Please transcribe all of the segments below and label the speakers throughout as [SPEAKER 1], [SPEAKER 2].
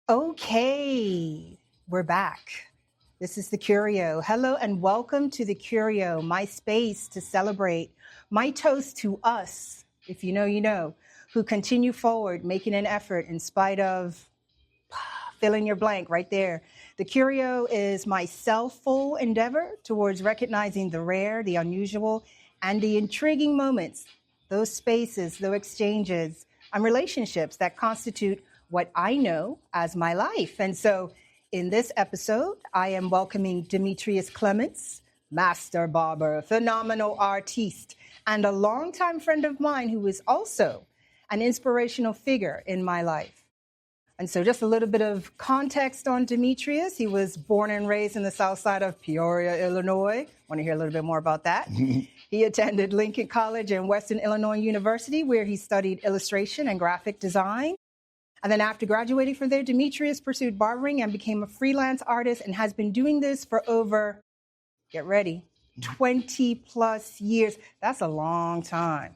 [SPEAKER 1] Okay, we're back. This is the Curio. Hello and welcome to the Curio, my space to celebrate, my toast to us, if you know, you know, who continue forward, making an effort in spite of fill in your blank right there. The Curio is my self-full endeavor towards recognizing the rare, the unusual, and the intriguing moments, those spaces, those exchanges, and relationships that constitute what I know as my life. And so in this episode, I am welcoming Demetrius Clements, master barber, phenomenal artiste, and a longtime friend of mine who is also an inspirational figure in my life. And so just a little bit of context on Demetrius. He was born and raised in the south side of Peoria, Illinois. Want to hear a little bit more about that? He attended Lincoln College and Western Illinois University, where he studied illustration and graphic design. And then after graduating from there, Demetrius pursued barbering and became a freelance artist and has been doing this for over, get ready, 20 plus years. That's a long time.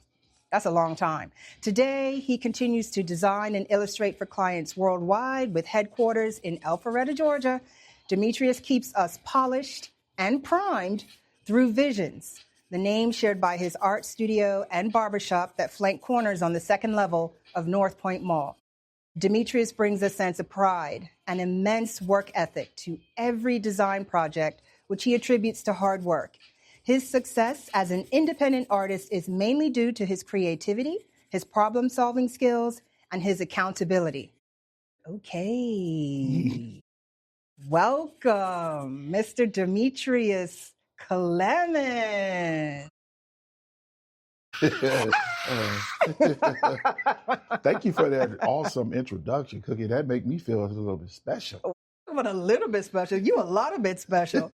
[SPEAKER 1] That's a long time. Today, he continues to design and illustrate for clients worldwide with headquarters in Alpharetta, Georgia. Demetrius keeps us polished and primed through Visions, the name shared by his art studio and barbershop that flank corners on the second level of North Point Mall. Demetrius brings a sense of pride and immense work ethic to every design project, which he attributes to hard work. His success as an independent artist is mainly due to his creativity, his problem-solving skills, and his accountability. Okay. Welcome, Mr. Demetrius Clements.
[SPEAKER 2] Thank you for that awesome introduction, Cookie. That make me feel a little bit special.
[SPEAKER 1] But a little bit special. You a lot of bit special.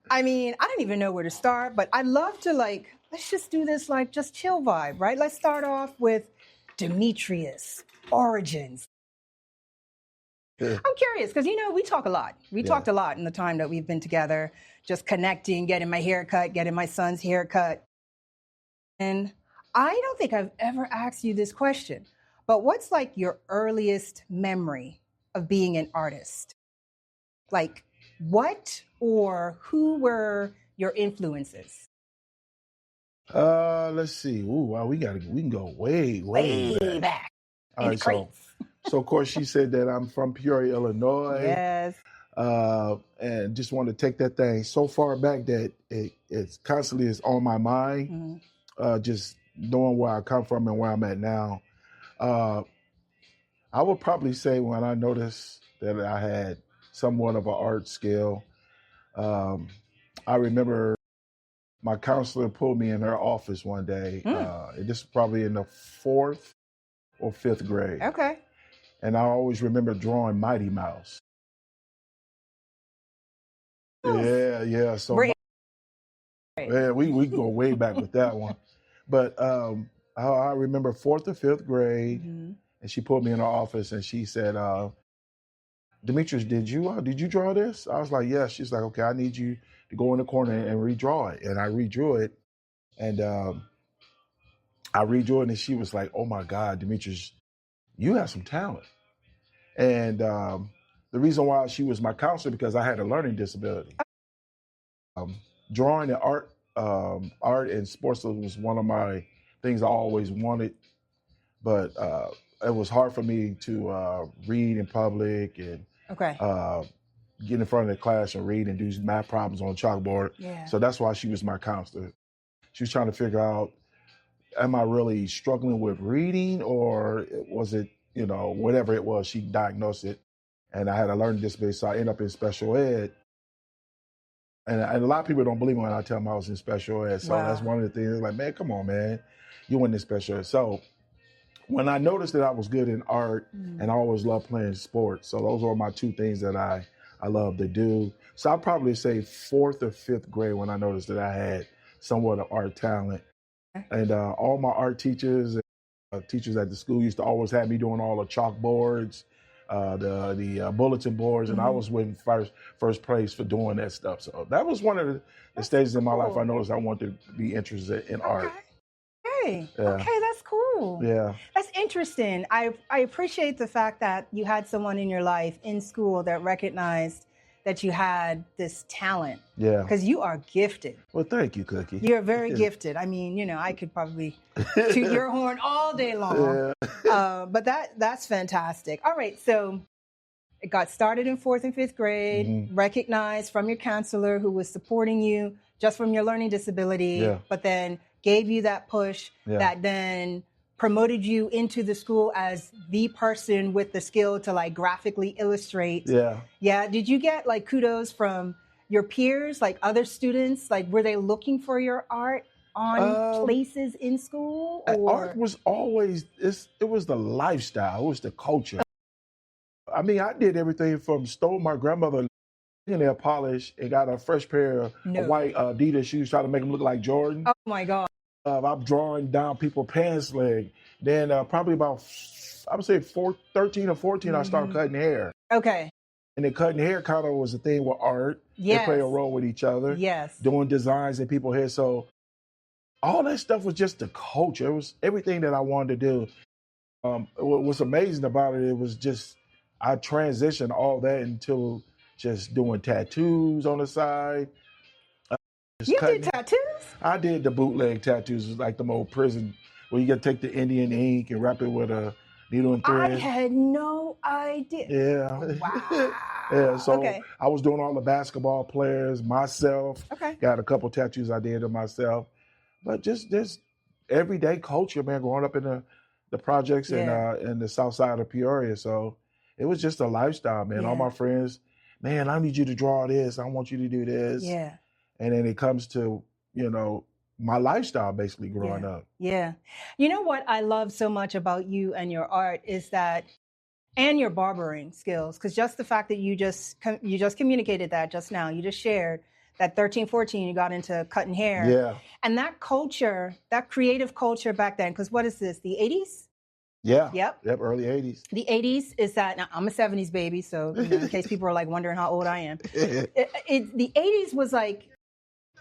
[SPEAKER 1] I mean, I don't even know where to start, but I love to let's just do this just chill vibe, right? Let's start off with Demetrius, origins. I'm curious because, we talk a lot. We talked a lot in the time that we've been together, just connecting, getting my hair cut, getting my son's haircut. And I don't think I've ever asked you this question, but what's your earliest memory of being an artist? What or who were your influences?
[SPEAKER 2] Let's see. Ooh, wow, we can go way
[SPEAKER 1] back.
[SPEAKER 2] All right, so of course she said that I'm from Peoria, Illinois.
[SPEAKER 1] Yes.
[SPEAKER 2] And just want to take that thing so far back that it constantly is on my mind. Mm-hmm. Just knowing where I come from and where I'm at now. I would probably say when I noticed that I had somewhat of an art skill, I remember my counselor pulled me in her office one day. This was probably in the 4th or 5th grade.
[SPEAKER 1] Okay.
[SPEAKER 2] And I always remember drawing Mighty Mouse. Yeah. So we go way back with that one. But I remember 4th or 5th grade, and she pulled me in her office and she said, Demetrius, did you draw this? I was like, yes. She's like, okay, I need you to go in the corner and redraw it. And I redrew it. And I redrew it, and she was like, oh my God, Demetrius, you have some talent. And the reason why she was my counselor, because I had a learning disability. Drawing and art and sports was one of my things I always wanted. But it was hard for me to read in public and get in front of the class and read and do math problems on a chalkboard. Yeah. So that's why she was my counselor. She was trying to figure out, am I really struggling with reading, or was it, whatever it was, she diagnosed it. And I had a learning disability, so I ended up in special ed. And a lot of people don't believe me when I tell them I was in special ed. So That's one of the things, like, man, come on, man, you went in special ed. So when I noticed that I was good in art, and I always loved playing sports, so those were my two things that I love to do. So I'd probably say 4th or 5th grade when I noticed that I had somewhat of art talent. And all my art teachers, teachers at the school used to always have me doing all the chalkboards, the bulletin boards, and I was winning first place for doing that stuff. So that was one of the stages in my life I noticed I wanted to be interested in art.
[SPEAKER 1] Really?
[SPEAKER 2] Yeah.
[SPEAKER 1] Okay, that's cool.
[SPEAKER 2] Yeah.
[SPEAKER 1] That's interesting. I appreciate the fact that you had someone in your life in school that recognized that you had this talent.
[SPEAKER 2] Yeah.
[SPEAKER 1] Because you are gifted.
[SPEAKER 2] Well, thank you, Cookie.
[SPEAKER 1] You're very gifted. I mean, you know, I could probably toot your horn all day long.
[SPEAKER 2] Yeah.
[SPEAKER 1] But that's fantastic. All right, so it got started in 4th and 5th grade, recognized from your counselor who was supporting you just from your learning disability, but then gave you that push that then promoted you into the school as the person with the skill to like graphically illustrate. Yeah. Did you get like kudos from your peers, like other students? Like, were they looking for your art on places in school? Or?
[SPEAKER 2] Art was always, it was the lifestyle. It was the culture. I mean, I did everything from stole my grandmother nail polish and got a fresh pair of white Adidas shoes, trying to make them look like Jordan.
[SPEAKER 1] Oh my God.
[SPEAKER 2] I'm drawing down people's pants leg. Then probably about, I would say 13 or 14, I started cutting hair.
[SPEAKER 1] Okay.
[SPEAKER 2] And then cutting hair kind of was a thing with art. They play a role with each other.
[SPEAKER 1] Yes.
[SPEAKER 2] Doing designs in people's hair. So all that stuff was just the culture. It was everything that I wanted to do. What's amazing about it, it was just, I transitioned all that into just doing tattoos on the side.
[SPEAKER 1] You did tattoos?
[SPEAKER 2] I did the bootleg tattoos, like them old prison, where you got to take the Indian ink and wrap it with a needle and thread.
[SPEAKER 1] I had no idea.
[SPEAKER 2] Yeah.
[SPEAKER 1] Wow.
[SPEAKER 2] Yeah, so I was doing all the basketball players, myself. Got a couple tattoos I did of myself. But just this everyday culture, man, growing up in the projects in the south side of Peoria. So it was just a lifestyle, man. All my friends, man, I need you to draw this. I want you to do this.
[SPEAKER 1] Yeah.
[SPEAKER 2] And then it comes to, you know, my lifestyle basically growing up.
[SPEAKER 1] Yeah. You know what I love so much about you and your art is that, and your barbering skills, because just the fact that you just communicated that just now, you just shared that 13, 14, you got into cutting hair.
[SPEAKER 2] Yeah.
[SPEAKER 1] And that culture, that creative culture back then, because what is this, the 80s?
[SPEAKER 2] Yeah.
[SPEAKER 1] Yep.
[SPEAKER 2] Early 80s.
[SPEAKER 1] The 80s is that, now I'm a 70s baby, so you know, in case people are like wondering how old I am. The 80s was like,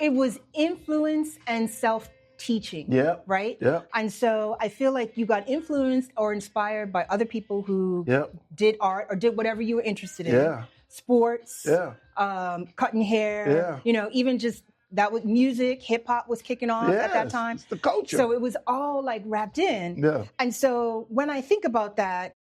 [SPEAKER 1] it was influence and self-teaching, right?
[SPEAKER 2] Yeah.
[SPEAKER 1] And so I feel like you got influenced or inspired by other people who did art or did whatever you were interested in. Sports, cutting hair, you know, even just that with music, hip hop was kicking off at that time.
[SPEAKER 2] It's the culture.
[SPEAKER 1] So it was all like wrapped in.
[SPEAKER 2] Yeah.
[SPEAKER 1] And so when I think about that,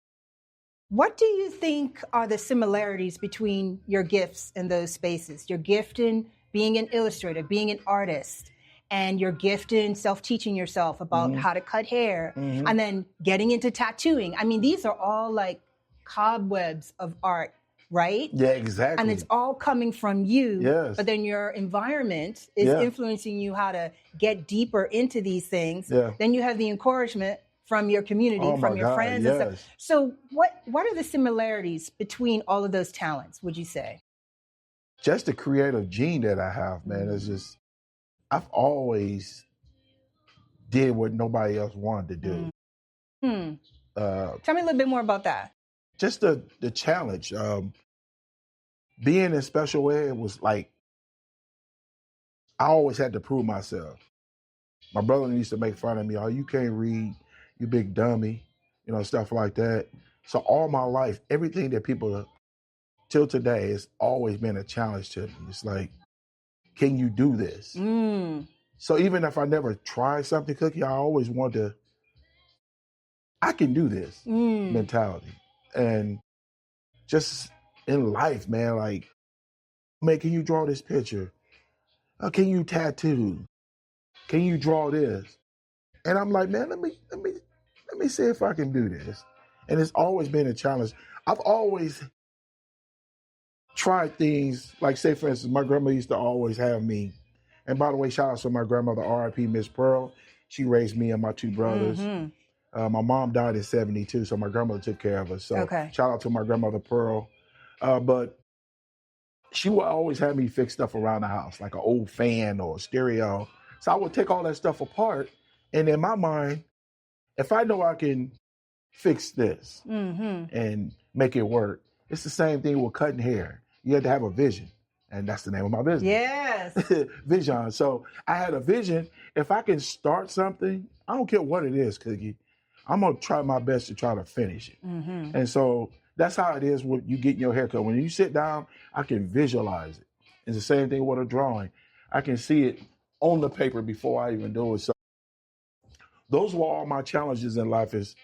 [SPEAKER 1] what do you think are the similarities between your gifts in those spaces? Your gift in being an illustrator, being an artist, and your gift in self-teaching yourself about how to cut hair, and then getting into tattooing. I mean, these are all like cobwebs of art, right?
[SPEAKER 2] Yeah, exactly.
[SPEAKER 1] And it's all coming from you, but then your environment is influencing you how to get deeper into these things. Then you have the encouragement from your community, from your friends and stuff. So what are the similarities between all of those talents, would you say?
[SPEAKER 2] Just the creative gene that I have, man, is just, I've always did what nobody else wanted to do.
[SPEAKER 1] Tell me a little bit more about that.
[SPEAKER 2] Just the challenge. Being in special ed was like, I always had to prove myself. My brother used to make fun of me, oh, you can't read, you big dummy, you know, stuff like that. So all my life, everything that people till today, it's always been a challenge to me. It's like, can you do this? So even if I never tried something, Cookie, I always want to, I can do this mentality. And just in life, man, like, man, can you draw this picture? Can you tattoo? Can you draw this? And I'm like, man, let me see if I can do this. And it's always been a challenge. I've always tried things, like say for instance, my grandma used to always have me, and by the way, shout out to my grandmother, R.I.P. Miss Pearl. She raised me and my two brothers. My mom died in 72, so my grandmother took care of us. So shout out to my grandmother Pearl. But she would always have me fix stuff around the house, like an old fan or a stereo. So I would take all that stuff apart, and in my mind, if I know I can fix this and make it work, it's the same thing with cutting hair. You have to have a vision. And that's the name of my business.
[SPEAKER 1] Yes.
[SPEAKER 2] Vision. So I had a vision. If I can start something, I don't care what it is, Cookie, I'm going to try my best to try to finish it.
[SPEAKER 1] Mm-hmm.
[SPEAKER 2] And so that's how it is when you get your haircut. When you sit down, I can visualize it. It's the same thing with a drawing. I can see it on the paper before I even do it. So those were all my challenges in life is,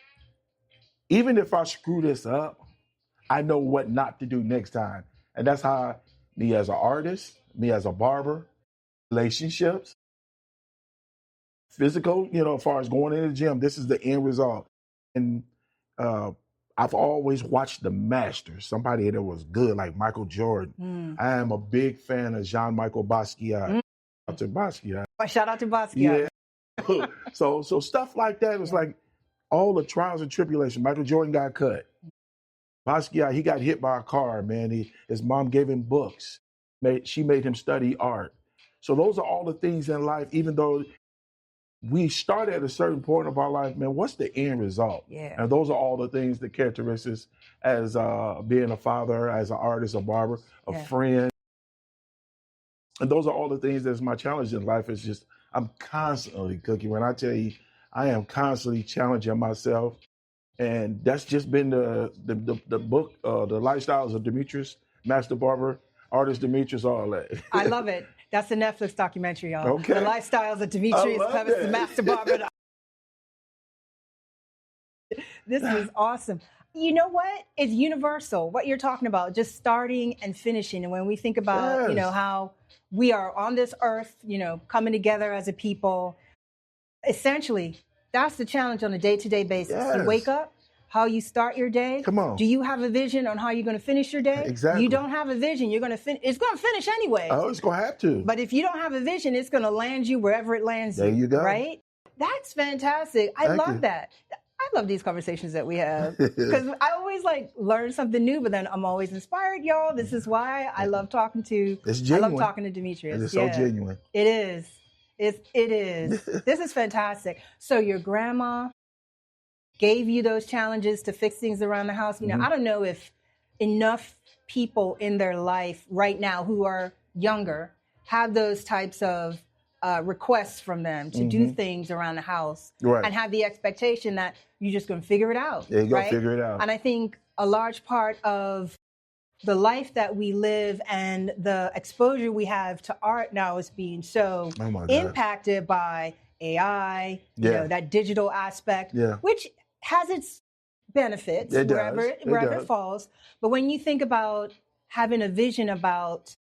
[SPEAKER 2] even if I screw this up, I know what not to do next time. And that's how me as an artist, me as a barber, relationships, physical, as far as going in the gym, this is the end result. And I've always watched the masters, somebody that was good like Michael Jordan. I am a big fan of Jean-Michel Basquiat. Shout out to Basquiat.
[SPEAKER 1] Shout out to Basquiat.
[SPEAKER 2] Yeah. So stuff like that was like all the trials and tribulations. Michael Jordan got cut. Basquiat, he got hit by a car, man. His mom gave him books. She made him study art. So those are all the things in life, even though we start at a certain point of our life, man, what's the end result?
[SPEAKER 1] Yeah.
[SPEAKER 2] And those are all the things, the characteristics as being a father, as an artist, a barber, a friend. And those are all the things that's my challenge in life. It's just, I'm constantly, Cookie, when I tell you, I am constantly challenging myself. And that's just been the book, The Lifestyles of Demetrius, Master Barber, Artist Demetrius, all that.
[SPEAKER 1] I love it. That's the Netflix documentary, y'all.
[SPEAKER 2] Okay.
[SPEAKER 1] The Lifestyles of Demetrius Clements, the Master Barber. This is awesome. You know what? It's universal. What you're talking about, just starting and finishing. And when we think about, how we are on this earth, coming together as a people, essentially, that's the challenge on a day-to-day basis.
[SPEAKER 2] Yes.
[SPEAKER 1] You wake up, how you start your day.
[SPEAKER 2] Come on.
[SPEAKER 1] Do you have a vision on how you're going to finish your day?
[SPEAKER 2] Exactly.
[SPEAKER 1] You don't have a vision, you're going to it's going to finish anyway.
[SPEAKER 2] Oh, it's going to have to.
[SPEAKER 1] But if you don't have a vision, it's going to land you wherever it lands you.
[SPEAKER 2] There you go.
[SPEAKER 1] Right? That's fantastic. I love that. I love these conversations that we have because I always learn something new, but then I'm always inspired, y'all. This is why I love talking to.
[SPEAKER 2] It's genuine.
[SPEAKER 1] I love talking to Demetrius.
[SPEAKER 2] It's so genuine.
[SPEAKER 1] It is. It is. This is fantastic. So your grandma gave you those challenges to fix things around the house. I don't know if enough people in their life right now who are younger have those types of requests from them to do things around the house and have the expectation that you're just going to figure it out.
[SPEAKER 2] Yeah, you're going to figure it out.
[SPEAKER 1] And I think a large part of the life that we live and the exposure we have to art now is being so impacted by AI, that digital aspect, which has its benefits wherever it falls. But when you think about having a vision about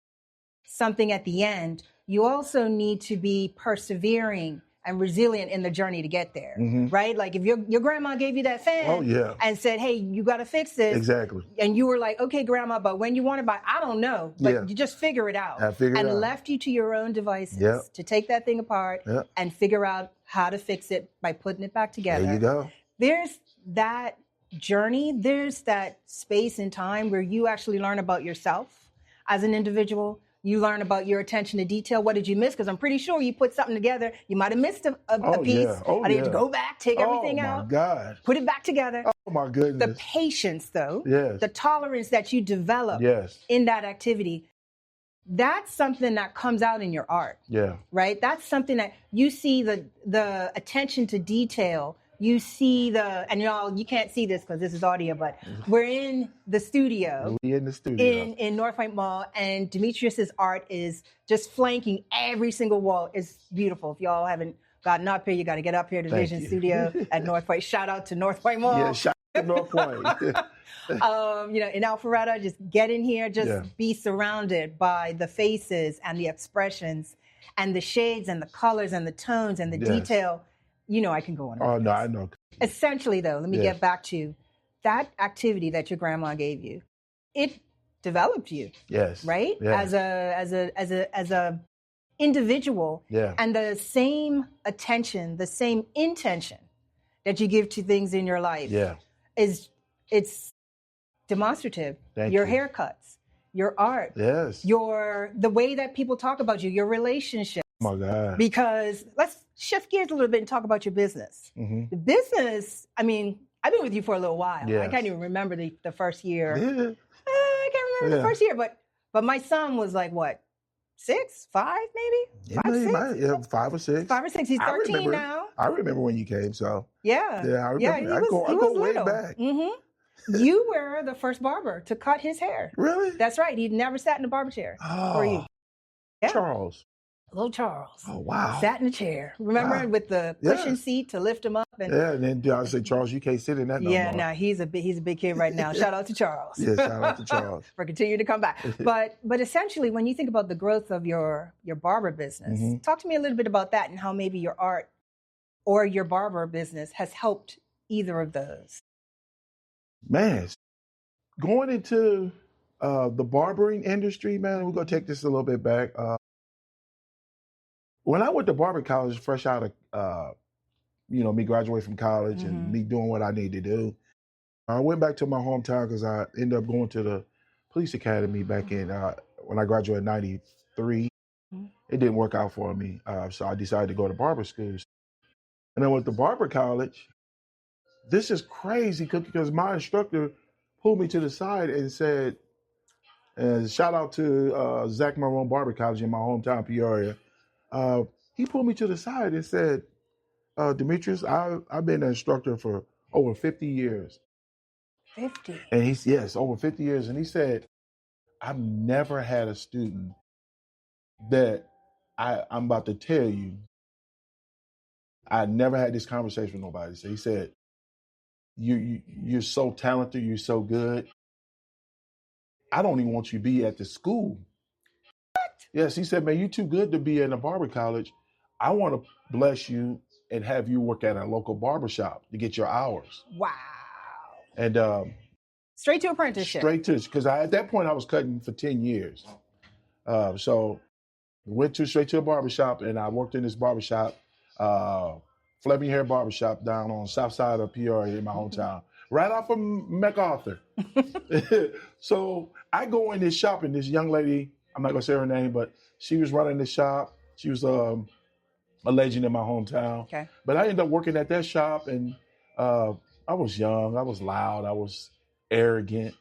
[SPEAKER 1] something at the end, you also need to be persevering and resilient in the journey to get there, right? Like if your grandma gave you that fan and said, hey, you got to fix this.
[SPEAKER 2] Exactly.
[SPEAKER 1] And you were like, okay, grandma, but when you want it by, I don't know, but you just figure it out. And left you to your own devices to take that thing apart and figure out how to fix it by putting it back together.
[SPEAKER 2] There you go.
[SPEAKER 1] There's that journey. There's that space and time where you actually learn about yourself as an individual. You learn about your attention to detail. What did you miss? Because I'm pretty sure you put something together. You might have missed a piece. I need to go back, take everything out.
[SPEAKER 2] Oh, my God.
[SPEAKER 1] Put it back together.
[SPEAKER 2] Oh, my goodness.
[SPEAKER 1] The patience, though, the tolerance that you develop in that activity, that's something that comes out in your art. Yeah. Right? That's something that you see the attention to detail. You see and y'all, you can't see this because this is audio, but we're in the studio.
[SPEAKER 2] We're in the studio.
[SPEAKER 1] In North Point Mall, and Demetrius's art is just flanking every single wall. It's beautiful. If y'all haven't gotten up here, you got to get up here to Vision Studio at North Point. Shout out to North Point Mall.
[SPEAKER 2] Yeah, shout out to North Point.
[SPEAKER 1] In Alpharetta, just get in here, just be surrounded by the faces and the expressions and the shades and the colors and the tones and the detail. I can go on.
[SPEAKER 2] Oh, no, I know.
[SPEAKER 1] Essentially, though, let me get back to that activity that your grandma gave you. It developed you. Yes. Right? Yeah. As a individual. Yeah. And the same attention, the same intention that you give to things in your life it's demonstrative. Your haircuts, your art. Yes. The way that people talk about you, your relationship.
[SPEAKER 2] Oh, my God.
[SPEAKER 1] Because let's shift gears a little bit and talk about your business. The business, I've been with you for a little while. Yes. I can't even remember the first year. I can't remember the first year, but But my son was like, what, 6, 5, maybe?
[SPEAKER 2] Yeah, 5 or 6.
[SPEAKER 1] 5 or 6. He's 13 now.
[SPEAKER 2] I remember when you came, so.
[SPEAKER 1] Yeah.
[SPEAKER 2] Yeah, I remember.
[SPEAKER 1] Yeah,
[SPEAKER 2] I go way back.
[SPEAKER 1] Mm-hmm. You were the first barber to cut his hair.
[SPEAKER 2] Really?
[SPEAKER 1] That's right. He'd never sat in a barber chair for you. Yeah.
[SPEAKER 2] Charles.
[SPEAKER 1] Little Charles.
[SPEAKER 2] Oh, wow.
[SPEAKER 1] Sat in a chair. Remember with the cushion seat to lift him up?
[SPEAKER 2] And then I say, Charles, you can't sit in that no more.
[SPEAKER 1] Yeah, no, he's a big kid right now. Shout out to Charles.
[SPEAKER 2] Yeah, shout out to Charles.
[SPEAKER 1] For continuing to come back. But essentially, when you think about the growth of your barber business, talk to me a little bit about that and how maybe your art or your barber business has helped either of those.
[SPEAKER 2] Man, going into the barbering industry, man, we're going to take this a little bit back. When I went to barber college, fresh out of, me graduating from college and me doing what I need to do, I went back to my hometown because I ended up going to the police academy back in, when I graduated in 93. It didn't work out for me, so I decided to go to barber schools. And then with the barber college, this is crazy because my instructor pulled me to the side and said, and shout out to Zach Marone Barber College in my hometown, Peoria. He pulled me to the side and said, Demetrius, I've been an instructor for over 50 years.
[SPEAKER 1] 50?
[SPEAKER 2] And yes, over 50 years. And he said, I've never had a student that I'm about to tell you, I never had this conversation with nobody. So he said, you're so talented, you're so good. I don't even want you to be at the school.
[SPEAKER 1] What?
[SPEAKER 2] Yes, he said, man, you're too good to be in a barber college. I want to bless you and have you work at a local barber shop to get your hours.
[SPEAKER 1] Wow.
[SPEAKER 2] And
[SPEAKER 1] straight to apprenticeship.
[SPEAKER 2] Straight to, because at that point I was cutting for 10 years. So went straight to a barber shop, and I worked in this barber shop, Fleming Hair Barber Shop down on the south side of Peoria in my hometown, right off of MacArthur. So I go in this shop, and this young lady, I'm not going to say her name, but she was running the shop. She was a legend in my hometown.
[SPEAKER 1] Okay.
[SPEAKER 2] But I ended up working at that shop, and I was young, I was loud, I was arrogant.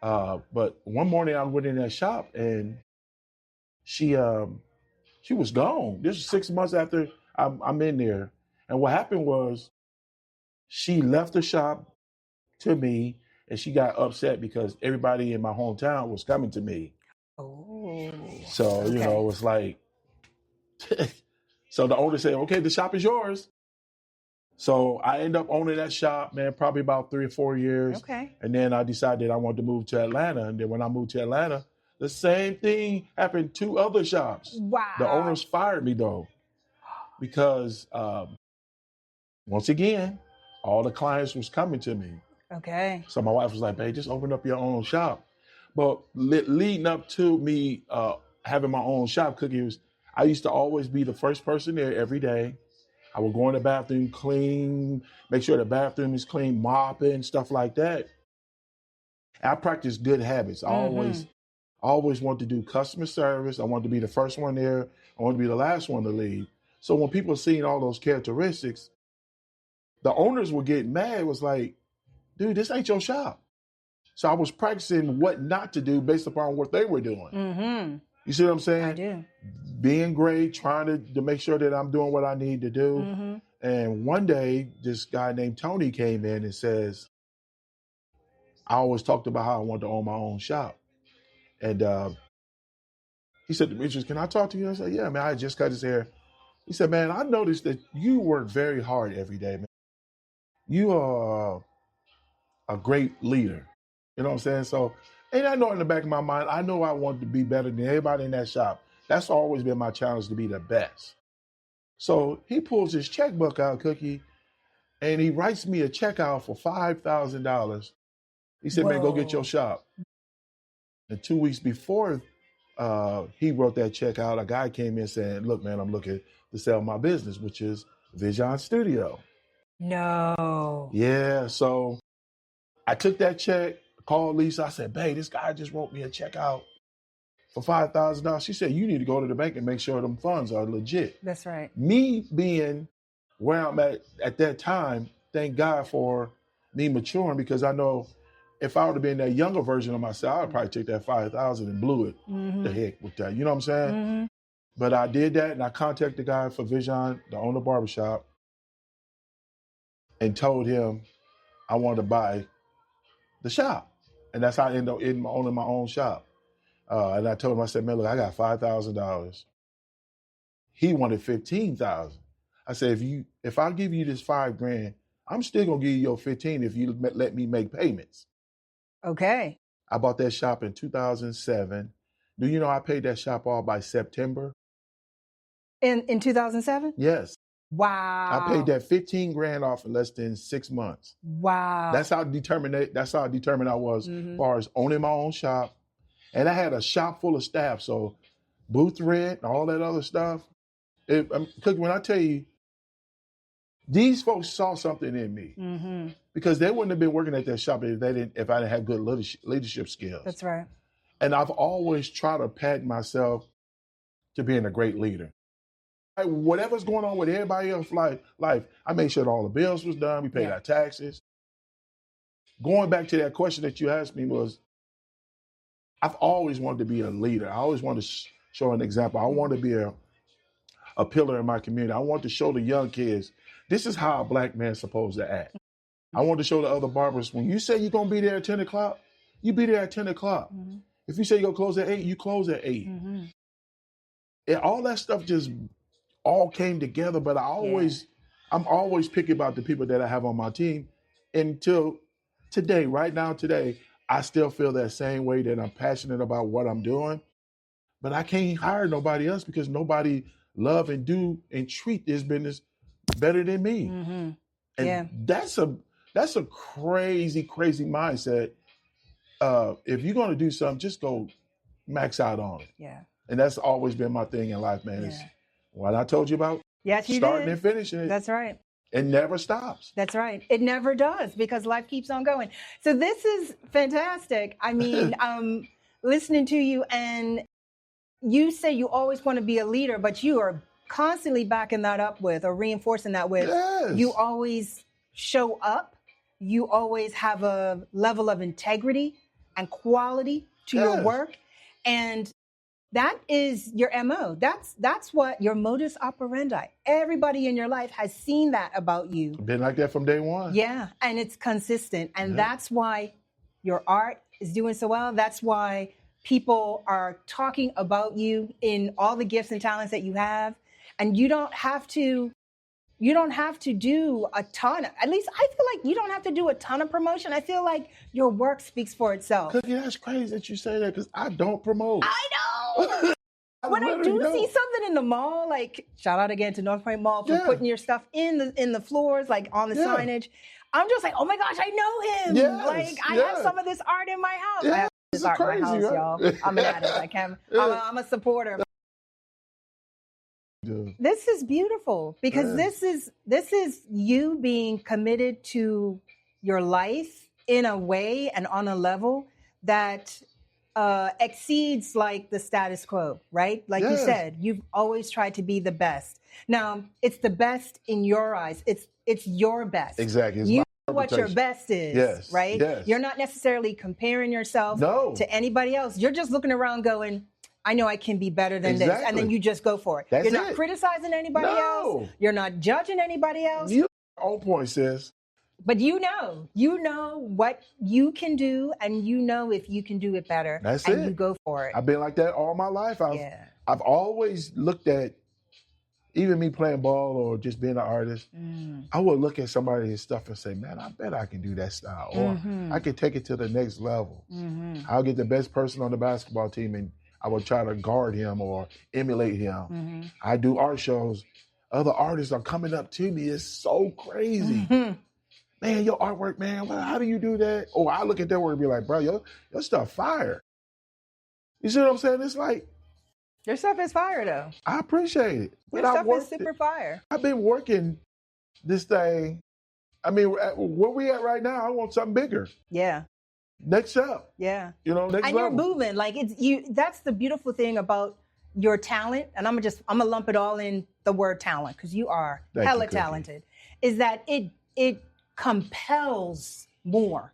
[SPEAKER 2] But one morning I went in that shop, and she was gone. This was 6 months after I'm in there. And what happened was she left the shop to me, and she got upset because everybody in my hometown was coming to me.
[SPEAKER 1] Oh.
[SPEAKER 2] So,
[SPEAKER 1] okay.
[SPEAKER 2] it was like, so the owner said, okay, the shop is yours. So I ended up owning that shop, man, probably about 3 or 4 years.
[SPEAKER 1] Okay.
[SPEAKER 2] And then I decided I wanted to move to Atlanta. And then when I moved to Atlanta, the same thing happened to other shops.
[SPEAKER 1] Wow.
[SPEAKER 2] The owners fired me, though, because once again, all the clients was coming to me.
[SPEAKER 1] Okay.
[SPEAKER 2] So my wife was like, babe, just open up your own shop. But leading up to me having my own shop, Cookie, I used to always be the first person there every day. I would go in the bathroom, clean, make sure the bathroom is clean, mopping, stuff like that. I practice good habits. I always want to do customer service. I want to be the first one there. I want to be the last one to leave. So when people are seeing all those characteristics, the owners were getting mad. It was like, dude, this ain't your shop. So I was practicing what not to do based upon what they were doing.
[SPEAKER 1] Mm-hmm.
[SPEAKER 2] You see what I'm saying?
[SPEAKER 1] I do.
[SPEAKER 2] Being great, trying to make sure that I'm doing what I need to do.
[SPEAKER 1] Mm-hmm.
[SPEAKER 2] And one day, this guy named Tony came in and says, I always talked about how I wanted to own my own shop. And he said, Demetrius, can I talk to you? I said, yeah, man, I just cut his hair. He said, man, I noticed that you work very hard every day, man. You are a great leader. You know what I'm saying? So, and I know in the back of my mind, I know I want to be better than everybody in that shop. That's always been my challenge, to be the best. So he pulls his checkbook out, Cookie, and he writes me a check out for $5,000. He said, man, go get your shop. And 2 weeks before he wrote that check out, a guy came in saying, look, man, I'm looking to sell my business, which is Vision Studio.
[SPEAKER 1] No.
[SPEAKER 2] Yeah, so I took that check, called Lisa. I said, babe, this guy just wrote me a check out for $5,000. She said, you need to go to the bank and make sure them funds are legit.
[SPEAKER 1] That's right.
[SPEAKER 2] Me being where I'm at that time, thank God for me maturing, because I know if I would have been that younger version of myself, I would probably take that 5,000 and blew it. The heck with that. You know what I'm saying? But I did that, and I contacted the guy for Vision, the owner barbershop, and told him I wanted to buy the shop. And that's how I ended up owning my own shop. And I told him, I said, man, look, I got $5,000. He wanted $15,000. I said, if I give you this $5,000, I'm still gonna give you your 15 if you let me make payments.
[SPEAKER 1] Okay.
[SPEAKER 2] I bought that shop in 2007. Do you know I paid that shop all by September?
[SPEAKER 1] In 2007?
[SPEAKER 2] Yes.
[SPEAKER 1] Wow.
[SPEAKER 2] I paid that $15,000 off in less than 6 months.
[SPEAKER 1] Wow.
[SPEAKER 2] That's how determined I was as far as owning my own shop. And I had a shop full of staff, so booth rent and all that other stuff. Because when I tell you, these folks saw something in me, because they wouldn't have been working at that shop if I didn't have good leadership skills.
[SPEAKER 1] That's right.
[SPEAKER 2] And I've always tried to patent myself to being a great leader. Like, whatever's going on with everybody else's life, I made sure that all the bills was done. We paid our taxes. Going back to that question that you asked me was, I've always wanted to be a leader. I always wanted to show an example. I want to be a pillar in my community. I want to show the young kids, this is how a Black man's supposed to act. I want to show the other barbers, when you say you're going to be there at 10 o'clock, you be there at 10 o'clock. If you say you're going to close at 8, you close at 8. And all that stuff just all came together, but I'm always picky about the people that I have on my team. Until today, today, I still feel that same way, that I'm passionate about what I'm doing, but I can't hire nobody else because nobody love and do and treat this business better than me. And that's a crazy, crazy mindset. If you're going to do something, just go max out on it. Yeah. And that's always been my thing in life, man. Is what I told you about.
[SPEAKER 1] Yes, you
[SPEAKER 2] starting
[SPEAKER 1] did.
[SPEAKER 2] and finishing it.
[SPEAKER 1] That's right.
[SPEAKER 2] It never stops.
[SPEAKER 1] That's right. It never does, because life keeps on going. So this is fantastic. I mean, listening to you, and you say you always want to be a leader, but you are constantly backing that up with, or reinforcing that with, you always show up. You always have a level of integrity and quality to your work. And that is your MO. That's what your modus operandi. Everybody in your life has seen that about you.
[SPEAKER 2] Been like that from day one.
[SPEAKER 1] Yeah, and it's consistent. And that's why your art is doing so well. That's why people are talking about you in all the gifts and talents that you have. And you don't have to do a ton. At least I feel like you don't have to do a ton of promotion. I feel like your work speaks for itself.
[SPEAKER 2] Cookie, that's crazy that you say that, because I don't promote.
[SPEAKER 1] I know. When I do see something in the mall, like shout out again to North Point Mall for putting your stuff in the floors, like on the signage. I'm just like, oh my gosh, I know him. Like I have some of this art in my house. I have this art in my house, y'all. I'm an addict. I'm a supporter. This is beautiful, because this is you being committed to your life in a way and on a level that exceeds like the status quo, right? Like you said, you've always tried to be the best. Now, it's the best in your eyes. It's your best.
[SPEAKER 2] Exactly. It's
[SPEAKER 1] you know what your best is, right?
[SPEAKER 2] Yes.
[SPEAKER 1] You're not necessarily comparing yourself to anybody else. You're just looking around going, I know I can be better than this. And then you just go for it. You're not criticizing anybody else. You're not judging anybody else.
[SPEAKER 2] You're on point, sis.
[SPEAKER 1] But you know what you can do, and you know if you can do it better.
[SPEAKER 2] That's
[SPEAKER 1] and you go for it.
[SPEAKER 2] I've been like that all my life. I've always looked at, even me playing ball or just being an artist, I would look at somebody's stuff and say, man, I bet I can do that style. Or I can take it to the next level. I'll get the best person on the basketball team and I would try to guard him or emulate him. I do art shows. Other artists are coming up to me. It's so crazy. Man, your artwork, man, how do you do that? Oh, I look at their work and be like, bro, your stuff fire. You see what I'm saying? It's like,
[SPEAKER 1] your stuff is fire, though.
[SPEAKER 2] I appreciate it.
[SPEAKER 1] Your stuff is super fire.
[SPEAKER 2] I've been working this thing. I mean, where we at right now, I want something bigger.
[SPEAKER 1] Yeah.
[SPEAKER 2] Next up.
[SPEAKER 1] Yeah.
[SPEAKER 2] You know, next
[SPEAKER 1] level.
[SPEAKER 2] And
[SPEAKER 1] you're moving. Like, that's the beautiful thing about your talent. And I'm gonna lump it all in the word talent, because you are hella talented. Is that it compels more.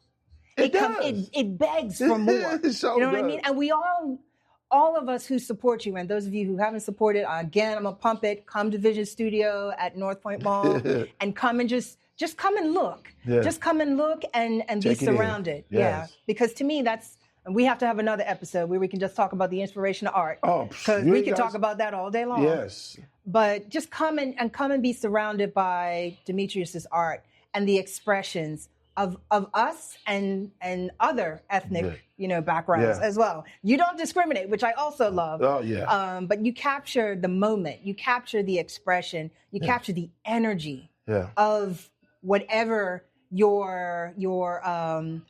[SPEAKER 2] It does.
[SPEAKER 1] It begs for more.
[SPEAKER 2] So
[SPEAKER 1] you know what I mean? And we all of us who support you, and those of you who haven't supported, again, I'm gonna pump it. Come to Vision Studio at North Point Mall and come and just come and look. Yeah. Just come and look and be surrounded. Yes. Yeah. Because to me, and we have to have another episode where we can just talk about the inspiration of art. Oh, because we can talk about that all day long. Yes. But just come and be surrounded by Demetrius's art and the expressions of us and other ethnic, backgrounds as well. You don't discriminate, which I also love. Oh yeah. But you capture the moment, you capture the expression, you capture the energy of whatever your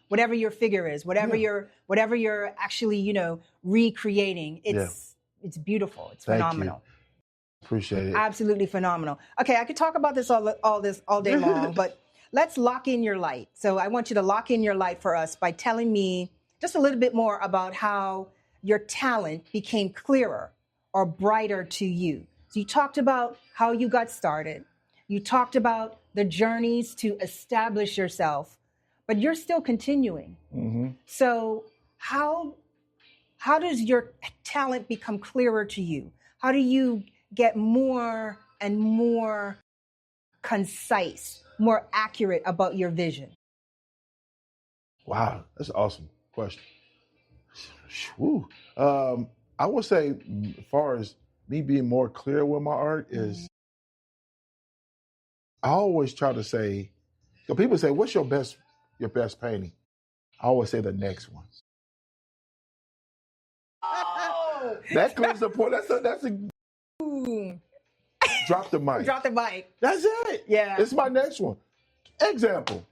[SPEAKER 1] whatever your figure is, whatever you're actually recreating. It's beautiful. It's phenomenal.
[SPEAKER 2] Appreciate it.
[SPEAKER 1] Absolutely phenomenal. Okay, I could talk about this all day long, but let's lock in your light. So I want you to lock in your light for us by telling me just a little bit more about how your talent became clearer or brighter to you. So you talked about how you got started. You talked about the journeys to establish yourself, but you're still continuing. Mm-hmm. So how does your talent become clearer to you? How do you get more and more concise, more accurate about your vision?
[SPEAKER 2] Wow, that's an awesome question. I would say, as far as me being more clear with my art, is I always try to say, so people say, what's your best painting? I always say the next one. Oh! That clears the point. That's a drop the mic.
[SPEAKER 1] Drop the mic.
[SPEAKER 2] That's it.
[SPEAKER 1] Yeah.
[SPEAKER 2] It's my next one. Example.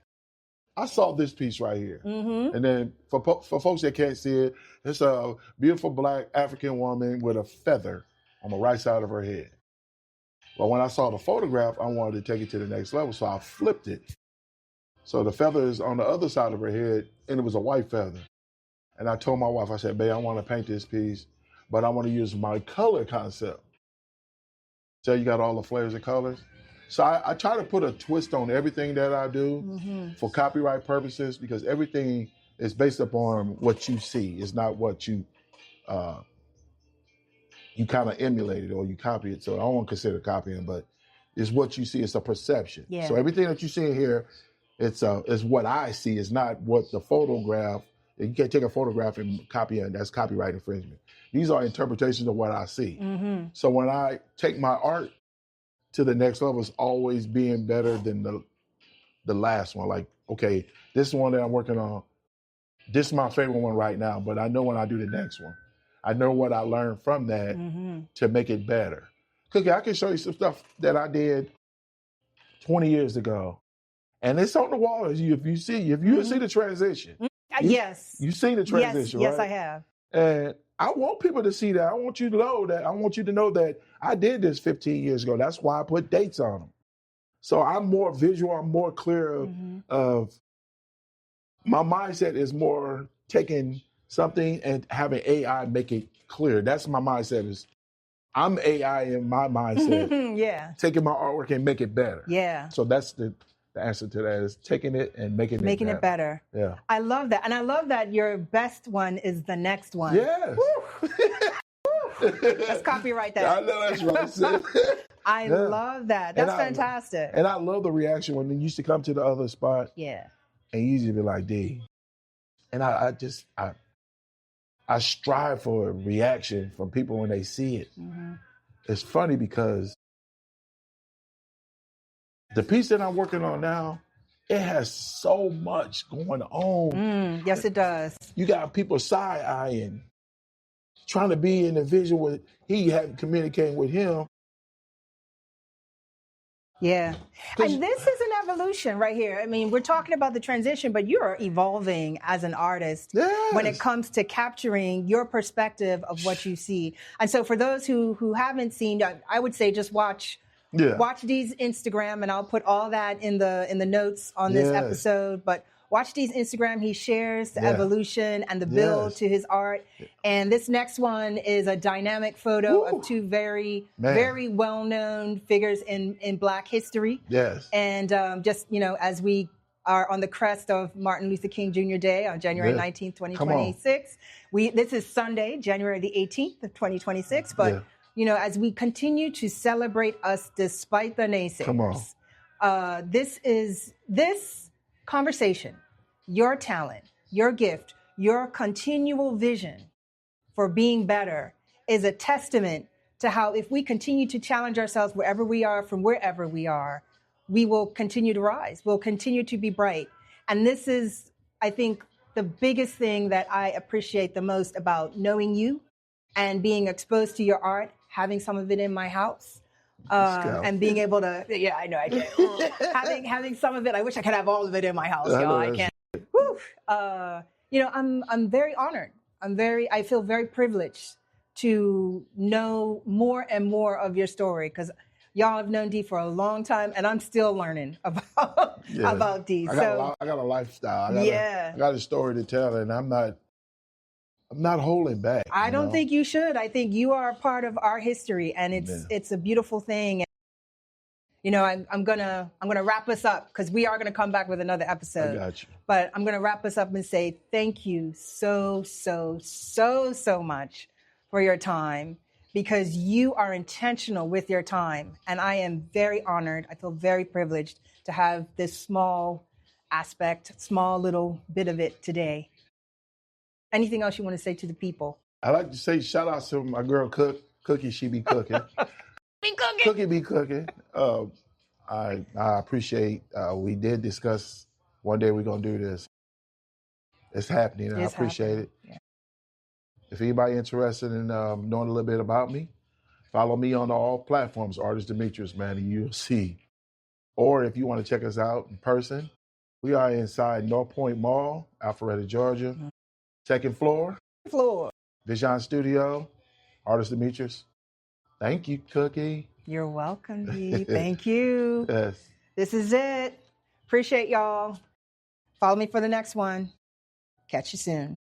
[SPEAKER 2] I saw this piece right here. Mm-hmm. And then for folks that can't see it, it's a beautiful Black African woman with a feather on the right side of her head. But when I saw the photograph, I wanted to take it to the next level, so I flipped it. So the feather is on the other side of her head, and it was a white feather. And I told my wife, I said, babe, I want to paint this piece, but I want to use my color concept. So you got all the flavors and colors. So I try to put a twist on everything that I do for copyright purposes, because everything is based upon what you see. It's not what you kind of emulate it or you copy it. So I don't want to consider copying, but it's what you see. It's a perception. Yeah. So everything that you see here, it's what I see. It's not what the photograph. You can't take a photograph and copy it. That's copyright infringement. These are interpretations of what I see. Mm-hmm. So when I take my art to the next level, it's always being better than the last one. Like, okay, this one that I'm working on, this is my favorite one right now, but I know when I do the next one, I know what I learned from that to make it better. Cookie, I can show you some stuff that I did 20 years ago, and it's on the wall. If you see the transition.
[SPEAKER 1] Yes.
[SPEAKER 2] You've seen the transition,
[SPEAKER 1] yes,
[SPEAKER 2] right?
[SPEAKER 1] Yes, I have.
[SPEAKER 2] And I want people to see that. I want you to know that. I want you to know that I did this 15 years ago. That's why I put dates on them. So I'm more visual. I'm more clear of my mindset is more taking something and having AI make it clear. That's my mindset. Is I'm AI in my mindset.
[SPEAKER 1] Yeah.
[SPEAKER 2] Taking my artwork and make it better.
[SPEAKER 1] Yeah.
[SPEAKER 2] So that's the answer to that, is taking it and making it better. Yeah.
[SPEAKER 1] I love that. And I love that your best one is the next one.
[SPEAKER 2] Yes.
[SPEAKER 1] Let's copyright that.
[SPEAKER 2] I know that's right.
[SPEAKER 1] I love that. That's fantastic.
[SPEAKER 2] And I love the reaction when you used to come to the other spot.
[SPEAKER 1] Yeah.
[SPEAKER 2] And you used to be like, D. And I strive for a reaction from people when they see it. Mm-hmm. It's funny because the piece that I'm working on now, it has so much going on.
[SPEAKER 1] Yes, it does.
[SPEAKER 2] You got people side-eyeing, trying to be in the vision with he hadn't communicating with him.
[SPEAKER 1] Yeah. And this is an evolution right here. I mean, we're talking about the transition, but you're evolving as an artist when it comes to capturing your perspective of what you see. And so for those who haven't seen, I would say just watch Dee's Instagram, and I'll put all that in the notes on this episode. But watch Dee's Instagram. He shares the evolution and the build to his art. And this next one is a dynamic photo of two very well-known figures in Black history.
[SPEAKER 2] Yes.
[SPEAKER 1] And just, as we are on the crest of Martin Luther King Jr. Day on January 19th, 2026. This is Sunday, January the 18th of 2026. But, as we continue to celebrate us despite the naysayers, this conversation, your talent, your gift, your continual vision for being better is a testament to how if we continue to challenge ourselves wherever we are, from wherever we are, we will continue to rise. We'll continue to be bright. And this is, I think, the biggest thing that I appreciate the most about knowing you and being exposed to your art, having some of it in my house, and being able to, I know I can. having some of it, I wish I could have all of it in my house, y'all. I can't. Whew. I'm very honored. I feel very privileged to know more and more of your story, because y'all have known Dee for a long time, and I'm still learning about Dee.
[SPEAKER 2] I got a lifestyle. I got a story to tell, and I'm not holding back.
[SPEAKER 1] I don't think you should. I think you are a part of our history, and it's a beautiful thing. I'm gonna wrap us up, because we are gonna come back with another episode.
[SPEAKER 2] I got you.
[SPEAKER 1] But I'm gonna wrap us up and say thank you so much for your time, because you are intentional with your time. And I am very honored. I feel very privileged to have this small little bit of it today. Anything else you want to say to the people?
[SPEAKER 2] I like to say shout out to my girl Cookie. She be cooking. Cookie be cooking. I appreciate, we did discuss one day we're going to do this. It's happening, and I appreciate it. Yeah. If anybody interested in knowing a little bit about me, follow me on all platforms, Artist Demetrius, man, and you'll see. Or if you want to check us out in person, we are inside North Point Mall, Alpharetta, Georgia. Mm-hmm. Second floor. Vision Studio, Artist Demetrius. Thank you, Cookie.
[SPEAKER 1] You're welcome, Dee. Thank you.
[SPEAKER 2] Yes.
[SPEAKER 1] This is it. Appreciate y'all. Follow me for the next one. Catch you soon.